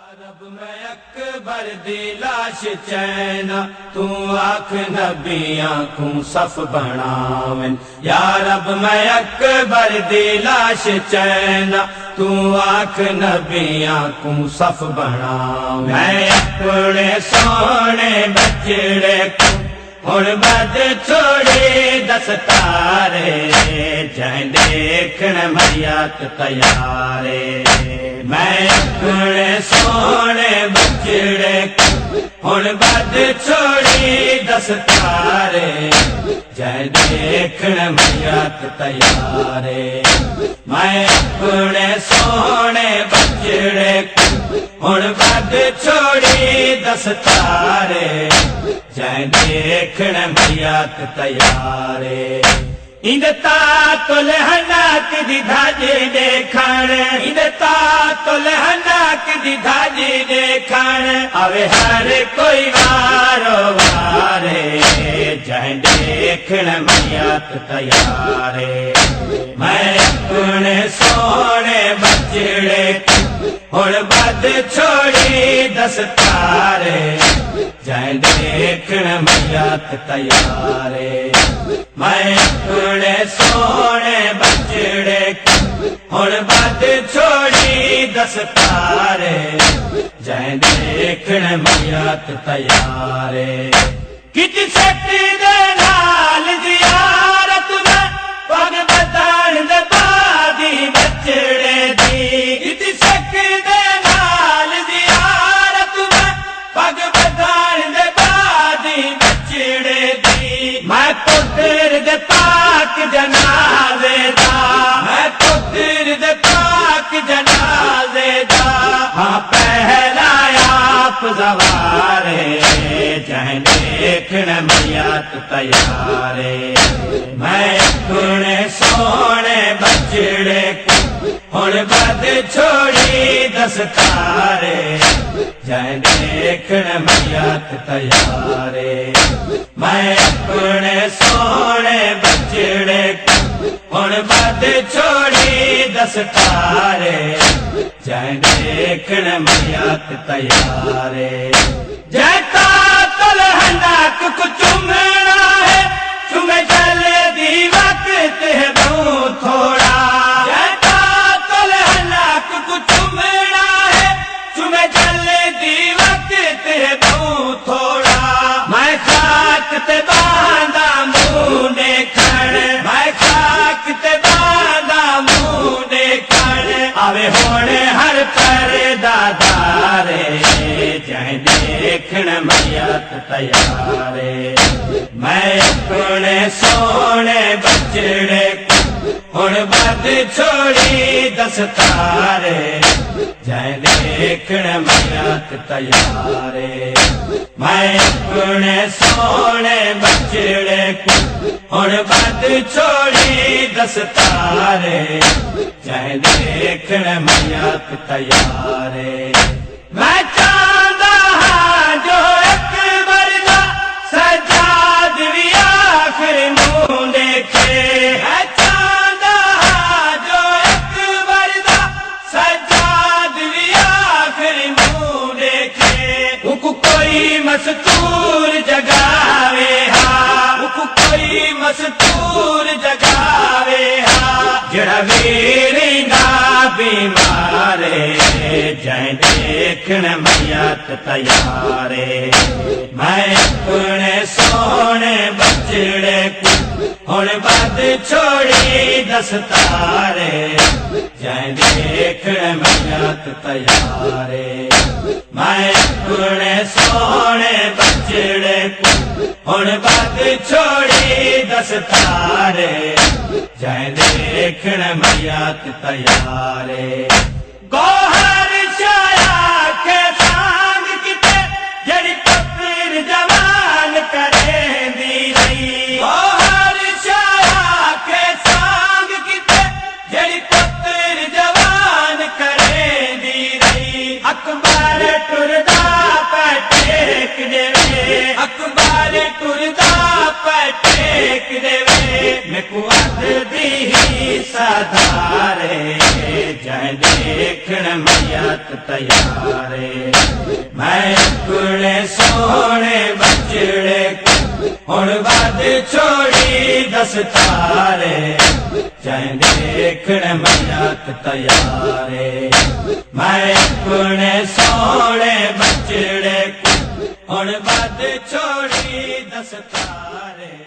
रब मैं अकबर दी लाश चैना तू आख नबियां को सफ बनावें। या रब मैं अकबर दी लाश चैना तू आख नबियां को सफ बनावें। मैं अपने सोने बचड़े को हुण बद छोड़े दस्तारे जै देखण मरियत तैयारे। मैं अपने सोने बचड़े हुण बद छोड़ी दस्तारे जै देखण मरियत तैयारे। मैं अपने सोने बचड़े हुण बद छोड़ी दस्तारे जै देखण मरियत तैयारे। इंद तातुल हनाक दी धाजी देखण, इंद तातुल हनाक दी धाजी देखण आवे हर कोई वारो वारे जै देखण मरियत तैयारे। मैं अपने सोने बचड़े हुण बद छोड़ी दस्तारे जै देखण मरियत तैयारे। मैं अपने सोने बचड़े हुण बद छोड़ी दस्तारे जै देखण मरियत तैयारे। कित शक्ति दे नाल जियारत में पग बताण दे बादी बचड़े दी। कित शक्ति दे नाल जियारत में पग बताण दे बादी बचड़े दी। मैं पुत्र दे पाक जनाजे दा, मैं पुत्र दे पाक जनाजे दा हाँ पहला आप सवारे जै देखण मरियत तैयारे। मैं अपने सोने बचड़े हुण बद छोड़ी दस्तारे जै देखण मरियत तैयारे। मैं अपने सोने बचड़े हुण बद छोड़ी दस्तारे जै देखण मरियत तैयारे। जै तातुल हनाक को चुमना है चुमे चले दी वक्त है बहु थोड़ा। जै तातुल हनाक को चुमना है चुमे चले दी वक्त है बहु थोड़ा। मैं खाक ते बांधा मुंह देखण, मैं खाक ते बांधा मुंह देखण आवे होने हर पर्दा दारे जै देखण मरियत तैयारे। मैं अपने सोने बचड़े हुण बद छोड़ी दस्तारे जै देखण मरियत तैयारे। मैं अपने सोने बचड़े हुण बद छोड़ी दस्तारे जै देखण मरियत तैयारे। मैं चाहता हाँ जो अकबर दा सजाद भी आखिर मुंह देखे। मैं चाहता हाँ जो अकबर दा सजाद भी आखिर मुंह देखे। उनको कोई मस्तूर जगावे हाँ, उनको कोई मस्तूर जगावे हाँ जड़ा वीरी ना बीमारे जै देखण मरियत तैयारे। मैं अपने सोने बचड़े हुण बद छोड़ी दस्तारे जै देखण मरियत तैयारे। मैं अपने सोने बचड़े हुण बद छोड़ी दस्तारे जै देखण मरियत तैयारे। गोहर छाया के सांग किते जड़ी पुत्र जवान करेंदी रही। गोहर छाया के सांग किते जड़ी पुत्र जवान करेंदी रही। अकबर टुरदा पे टेक देवे, अकबर टुरदा पे टेक देवे। मैं कुआद दी साधारे जै देखण मैयत तैयारे मैं अपने सोने बचड़े हुण बाद छोड़ी दस्तारे जै देखण मैयत तैयारे मैं अपने सोने बचड़े हुण बाद छोड़ी दस्तारे।